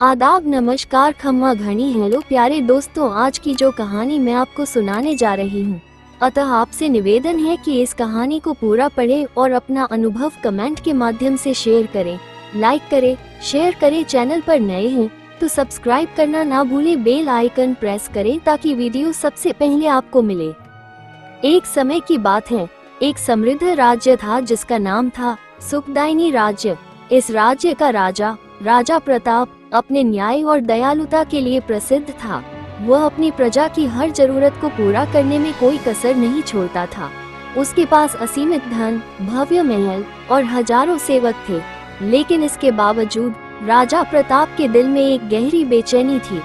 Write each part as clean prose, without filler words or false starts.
आदाब, नमस्कार, खम्मा घनी। हेलो प्यारे दोस्तों, आज की जो कहानी मैं आपको सुनाने जा रही हूँ, अतः आपसे निवेदन है कि इस कहानी को पूरा पढ़ें और अपना अनुभव कमेंट के माध्यम से शेयर करें। लाइक करें, शेयर करें। चैनल पर नए हैं तो सब्सक्राइब करना ना भूलें, बेल आइकन प्रेस करें ताकि वीडियो सबसे पहले आपको मिले। एक समय की बात है, एक समृद्ध राज्य था जिसका नाम था सुखदायिनी राज्य। इस राज्य का राजा प्रताप अपने न्याय और दयालुता के लिए प्रसिद्ध था। वह अपनी प्रजा की हर जरूरत को पूरा करने में कोई कसर नहीं छोड़ता था। उसके पास असीमित धन, भव्य महल और हजारों सेवक थे, लेकिन इसके बावजूद राजा प्रताप के दिल में एक गहरी बेचैनी थी।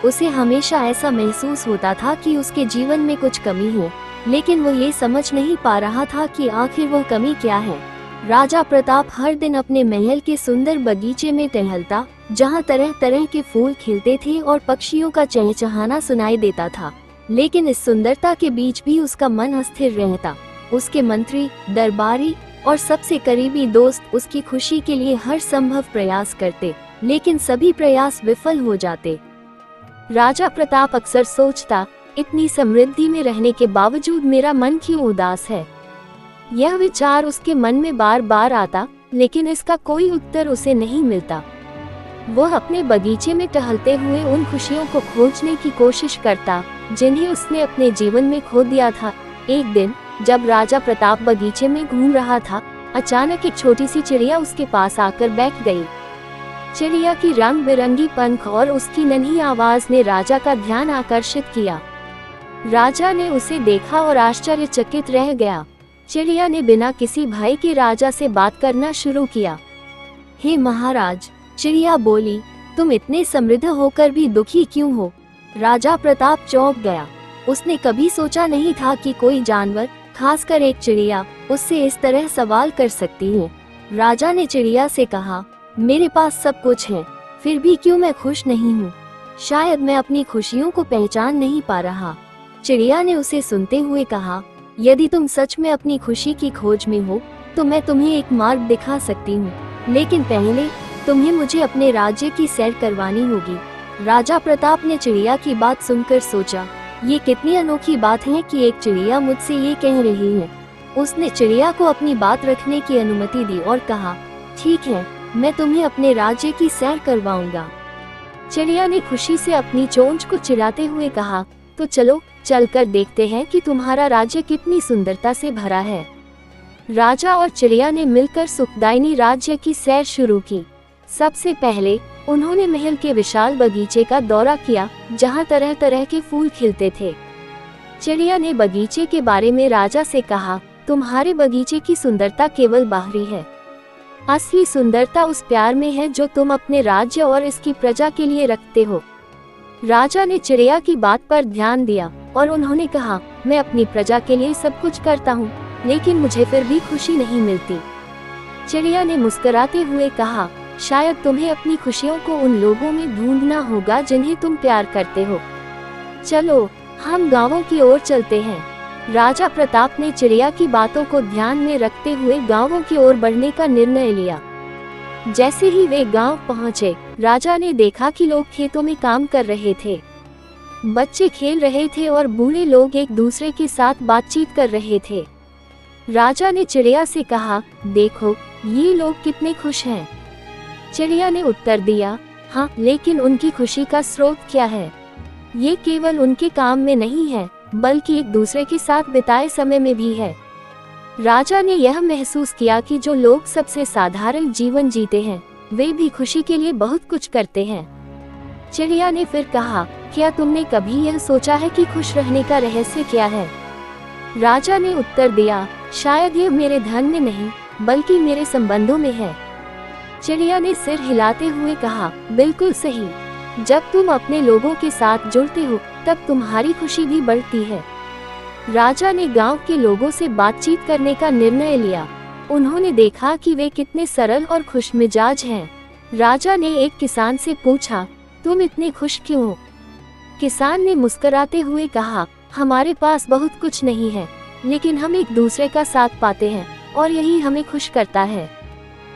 उसे हमेशा ऐसा महसूस होता था कि उसके जीवन में कुछ कमी है, लेकिन वो ये समझ नहीं पा रहा था कि आखिर वह कमी क्या है। राजा प्रताप हर दिन अपने महल के सुंदर बगीचे में टहलता, जहाँ तरह तरह के फूल खिलते थे और पक्षियों का चहचहाना सुनाई देता था। लेकिन इस सुंदरता के बीच भी उसका मन अस्थिर रहता। उसके मंत्री, दरबारी और सबसे करीबी दोस्त उसकी खुशी के लिए हर संभव प्रयास करते, लेकिन सभी प्रयास विफल हो जाते। राजा प्रताप अक्सर सोचता, इतनी समृद्धि में रहने के बावजूद मेरा मन क्यों उदास है। यह विचार उसके मन में बार बार आता, लेकिन इसका कोई उत्तर उसे नहीं मिलता। वह अपने बगीचे में टहलते हुए उन खुशियों को खोजने की कोशिश करता जिन्हें उसने अपने जीवन में खो दिया था। एक दिन जब राजा प्रताप बगीचे में घूम रहा था, अचानक एक छोटी सी चिड़िया उसके पास आकर बैठ गई। चिड़िया की रंग बिरंगी पंख और उसकी नन्ही आवाज ने राजा का ध्यान आकर्षित किया। राजा ने उसे देखा और आश्चर्यचकित रह गया। चिड़िया ने बिना किसी भय के राजा से बात करना शुरू किया। हे महाराज, चिड़िया बोली, तुम इतने समृद्ध होकर भी दुखी क्यों हो। राजा प्रताप चौंक गया। उसने कभी सोचा नहीं था कि कोई जानवर, खासकर एक चिड़िया, उससे इस तरह सवाल कर सकती है। राजा ने चिड़िया से कहा, मेरे पास सब कुछ है, फिर भी क्यों मैं खुश नहीं हूँ। शायद मैं अपनी खुशियों को पहचान नहीं पा रहा। चिड़िया ने उसे सुनते हुए कहा, यदि तुम सच में अपनी खुशी की खोज में हो तो मैं तुम्हें एक मार्ग दिखा सकती हूँ, लेकिन पहले तुम्हें मुझे अपने राज्य की सैर करवानी होगी। राजा प्रताप ने चिड़िया की बात सुनकर सोचा, ये कितनी अनोखी बात है कि एक चिड़िया मुझसे ये कह रही है। उसने चिड़िया को अपनी बात रखने की अनुमति दी और कहा, ठीक है, मैं तुम्हें अपने राज्य की सैर करवाऊंगा। चिड़िया ने खुशी से अपनी चोंच को चिढ़ाते हुए कहा, तो चलो चलकर देखते हैं कि तुम्हारा राज्य कितनी सुंदरता से भरा है। राजा और चिड़िया ने मिलकर सुखदायिनी राज्य की सैर शुरू की। सबसे पहले उन्होंने महल के विशाल बगीचे का दौरा किया, जहां तरह तरह के फूल खिलते थे। चिड़िया ने बगीचे के बारे में राजा से कहा, तुम्हारे बगीचे की सुंदरता केवल बाहरी है, असली सुंदरता उस प्यार में है जो तुम अपने राज्य और इसकी प्रजा के लिए रखते हो। राजा ने चिड़िया की बात पर ध्यान दिया और उन्होंने कहा, मैं अपनी प्रजा के लिए सब कुछ करता हूँ, लेकिन मुझे फिर भी खुशी नहीं मिलती। चिड़िया ने मुस्कुराते हुए कहा, शायद तुम्हें अपनी खुशियों को उन लोगों में ढूंढना होगा जिन्हें तुम प्यार करते हो। चलो हम गांवों की ओर चलते हैं। राजा प्रताप ने चिड़िया की बातों को ध्यान में रखते हुए गांवों की ओर बढ़ने का निर्णय लिया। जैसे ही वे गांव पहुंचे, राजा ने देखा कि लोग खेतों में काम कर रहे थे। बच्चे खेल रहे थे और बूढ़े लोग एक दूसरे के साथ बातचीत कर रहे थे। राजा ने चिड़िया से कहा, देखो ये लोग कितने खुश हैं। चिड़िया ने उत्तर दिया, हाँ, लेकिन उनकी खुशी का स्रोत क्या है। ये केवल उनके काम में नहीं है, बल्कि एक दूसरे के साथ बिताए समय में भी है। राजा ने यह महसूस किया कि जो लोग सबसे साधारण जीवन जीते हैं, वे भी खुशी के लिए बहुत कुछ करते हैं। चिड़िया ने फिर कहा, क्या तुमने कभी यह सोचा है कि खुश रहने का रहस्य क्या है। राजा ने उत्तर दिया, शायद यह मेरे धन में नहीं, बल्कि मेरे संबंधों में है। चिड़िया ने सिर हिलाते हुए कहा, बिल्कुल सही, जब तुम अपने लोगों के साथ जुड़ते हो तब तुम्हारी खुशी भी बढ़ती है। राजा ने गांव के लोगों से बातचीत करने का निर्णय लिया। उन्होंने देखा कि वे कितने सरल और खुशमिजाज हैं। राजा ने एक किसान से पूछा, तुम इतने खुश क्यों हो। किसान ने मुस्कुराते हुए कहा, हमारे पास बहुत कुछ नहीं है, लेकिन हम एक दूसरे का साथ पाते हैं और यही हमें खुश करता है।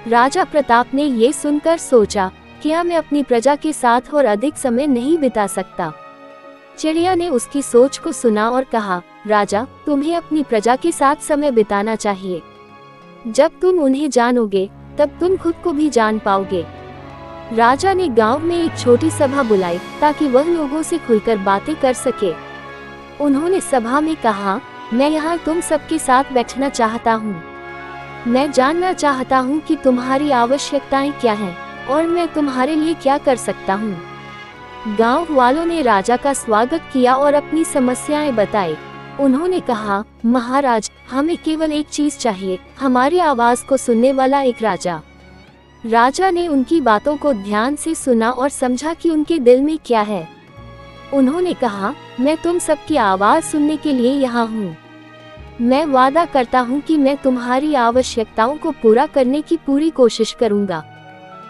राजा प्रताप ने ये सुनकर सोचा, क्या मैं अपनी प्रजा के साथ और अधिक समय नहीं बिता सकता? चिड़िया ने उसकी सोच को सुना और कहा, राजा, तुम्हें अपनी प्रजा के साथ समय बिताना चाहिए। जब तुम उन्हें जानोगे तब तुम खुद को भी जान पाओगे। राजा ने गांव में एक छोटी सभा बुलाई ताकि वह लोगों से खुलकर बातें कर सके। उन्होंने सभा में कहा, मैं यहाँ तुम सबके साथ बैठना चाहता हूँ। मैं जानना चाहता हूँ कि तुम्हारी आवश्यकताएं क्या हैं और मैं तुम्हारे लिए क्या कर सकता हूँ। गांव वालों ने राजा का स्वागत किया और अपनी समस्याएं बताई। उन्होंने कहा, महाराज, हमें केवल एक चीज चाहिए, हमारी आवाज को सुनने वाला एक राजा। राजा ने उनकी बातों को ध्यान से सुना और समझा कि उनके दिल में क्या है। उन्होंने कहा, मैं तुम सबकी आवाज सुनने के लिए यहाँ हूँ। मैं वादा करता हूँ कि मैं तुम्हारी आवश्यकताओं को पूरा करने की पूरी कोशिश करूँगा।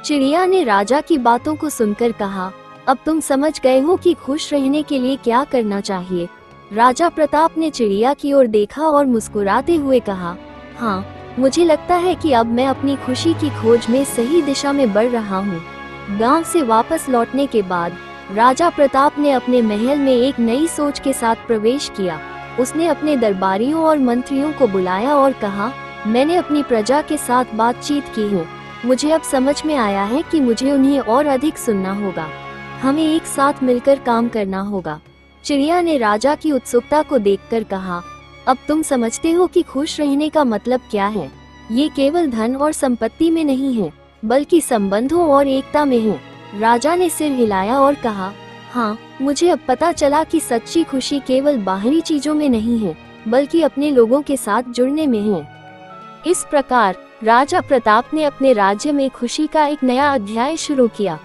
चिड़िया ने राजा की बातों को सुनकर कहा, अब तुम समझ गए हो कि खुश रहने के लिए क्या करना चाहिए। राजा प्रताप ने चिड़िया की ओर देखा और मुस्कुराते हुए कहा, हाँ, मुझे लगता है कि अब मैं अपनी खुशी की खोज में सही दिशा में बढ़ रहा हूँ। गांव से वापस लौटने के बाद राजा प्रताप ने अपने महल में एक नई सोच के साथ प्रवेश किया। उसने अपने दरबारियों और मंत्रियों को बुलाया और कहा, मैंने अपनी प्रजा के साथ बातचीत की है। मुझे अब समझ में आया है कि मुझे उन्हें और अधिक सुनना होगा। हमें एक साथ मिलकर काम करना होगा। चिड़िया ने राजा की उत्सुकता को देखकर कहा, अब तुम समझते हो कि खुश रहने का मतलब क्या है। ये केवल धन और संपत्ति में नहीं है, बल्कि संबंधों और एकता में है। राजा ने सिर हिलाया और कहा, हाँ, मुझे अब पता चला कि सच्ची खुशी केवल बाहरी चीजों में नहीं है, बल्कि अपने लोगों के साथ जुड़ने में है। इस प्रकार राजा प्रताप ने अपने राज्य में खुशी का एक नया अध्याय शुरू किया।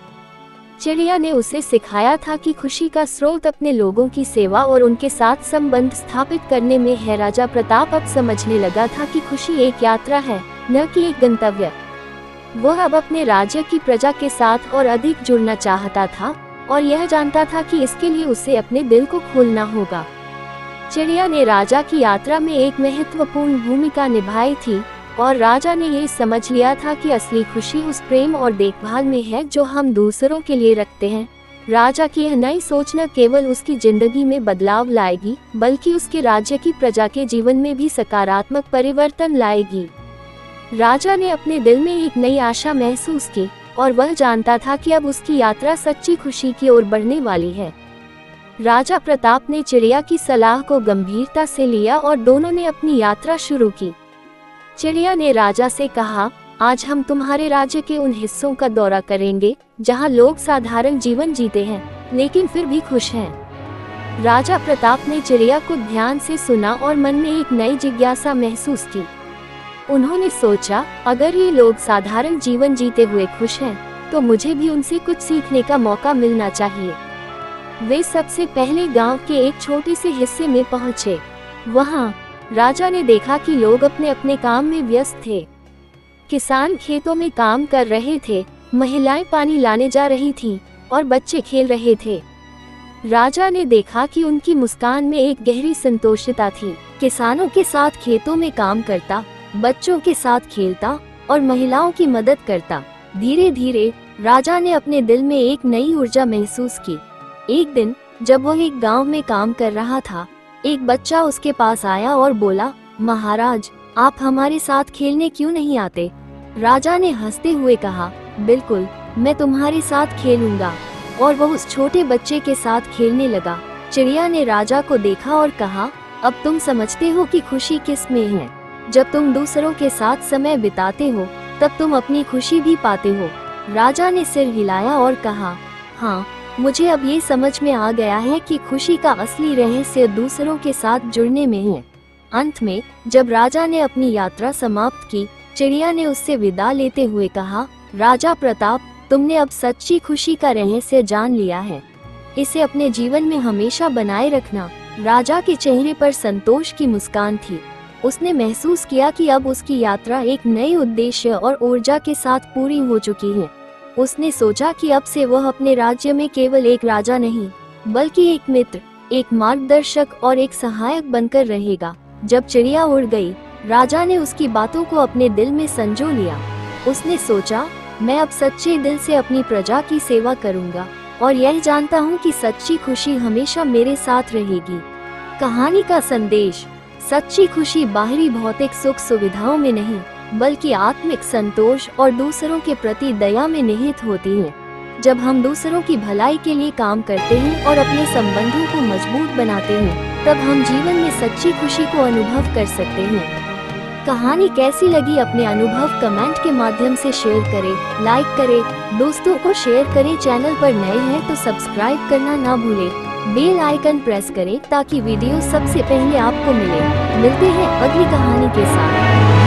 चिड़िया ने उसे सिखाया था कि खुशी का स्रोत अपने लोगों की सेवा और उनके साथ संबंध स्थापित करने में है। राजा प्रताप अब समझने लगा था कि खुशी एक यात्रा है, न कि एक गंतव्य। वह अब अपने राज्य की प्रजा के साथ और अधिक जुड़ना चाहता था और यह जानता था कि इसके लिए उसे अपने दिल को खोलना होगा। चिड़िया ने राजा की यात्रा में एक महत्वपूर्ण भूमिका निभाई थी और राजा ने ये समझ लिया था कि असली खुशी उस प्रेम और देखभाल में है जो हम दूसरों के लिए रखते हैं। राजा की यह नई सोच न केवल उसकी जिंदगी में बदलाव लाएगी, बल्कि उसके राज्य की प्रजा के जीवन में भी सकारात्मक परिवर्तन लाएगी। राजा ने अपने दिल में एक नई आशा महसूस की और वह जानता था कि अब उसकी यात्रा सच्ची खुशी की ओर बढ़ने वाली है। राजा प्रताप ने चिड़िया की सलाह को गंभीरता से लिया और दोनों ने अपनी यात्रा शुरू की। चिड़िया ने राजा से कहा, आज हम तुम्हारे राज्य के उन हिस्सों का दौरा करेंगे जहां लोग साधारण जीवन जीते हैं, लेकिन फिर भी खुश हैं। राजा प्रताप ने चिड़िया को ध्यान से सुना और मन में एक नई जिज्ञासा महसूस की। उन्होंने सोचा, अगर ये लोग साधारण जीवन जीते हुए खुश हैं, तो मुझे भी उनसे कुछ सीखने का मौका मिलना चाहिए। वे सबसे पहले गांव के एक छोटे से हिस्से में पहुंचे। वहां राजा ने देखा कि लोग अपने अपने काम में व्यस्त थे। किसान खेतों में काम कर रहे थे, महिलाएं पानी लाने जा रही थीं और बच्चे खेल रहे थे। राजा ने देखा कि उनकी मुस्कान में एक गहरी संतोषता थी। किसानों के साथ खेतों में काम करता, बच्चों के साथ खेलता और महिलाओं की मदद करता। धीरे धीरे राजा ने अपने दिल में एक नई ऊर्जा महसूस की। एक दिन जब वह एक गांव में काम कर रहा था, एक बच्चा उसके पास आया और बोला, महाराज, आप हमारे साथ खेलने क्यों नहीं आते? राजा ने हंसते हुए कहा, बिल्कुल, मैं तुम्हारे साथ खेलूंगा। और वह उस छोटे बच्चे के साथ खेलने लगा। चिड़िया ने राजा को देखा और कहा, अब तुम समझते हो कि खुशी किस में है। जब तुम दूसरों के साथ समय बिताते हो, तब तुम अपनी खुशी भी पाते हो। राजा ने सिर हिलाया और कहा, हाँ, मुझे अब ये समझ में आ गया है कि खुशी का असली रहस्य दूसरों के साथ जुड़ने में है। अंत में जब राजा ने अपनी यात्रा समाप्त की, चिड़िया ने उससे विदा लेते हुए कहा, राजा प्रताप, तुमने अब सच्ची खुशी का रहस्य जान लिया है। इसे अपने जीवन में हमेशा बनाए रखना। राजा के चेहरे पर संतोष की मुस्कान थी। उसने महसूस किया कि अब उसकी यात्रा एक नए उद्देश्य और ऊर्जा के साथ पूरी हो चुकी है। उसने सोचा कि अब से वह अपने राज्य में केवल एक राजा नहीं, बल्कि एक मित्र, एक मार्गदर्शक और एक सहायक बनकर रहेगा। जब चिड़िया उड़ गई, राजा ने उसकी बातों को अपने दिल में संजो लिया। उसने सोचा, मैं अब सच्चे दिल से अपनी प्रजा की सेवा करूंगा और यह जानता हूँ कि सच्ची खुशी हमेशा मेरे साथ रहेगी। कहानी का संदेश। सच्ची खुशी बाहरी भौतिक सुख सुविधाओं में नहीं, बल्कि आत्मिक संतोष और दूसरों के प्रति दया में निहित होती है। जब हम दूसरों की भलाई के लिए काम करते हैं और अपने संबंधों को मजबूत बनाते हैं, तब हम जीवन में सच्ची खुशी को अनुभव कर सकते हैं। कहानी कैसी लगी अपने अनुभव कमेंट के माध्यम से शेयर करें, लाइक करें, दोस्तों को शेयर करें। चैनल पर नए हैं तो सब्सक्राइब करना ना भूलें। बेल आइकन प्रेस करें ताकि वीडियो सबसे पहले आपको मिले। मिलते हैं अगली कहानी के साथ।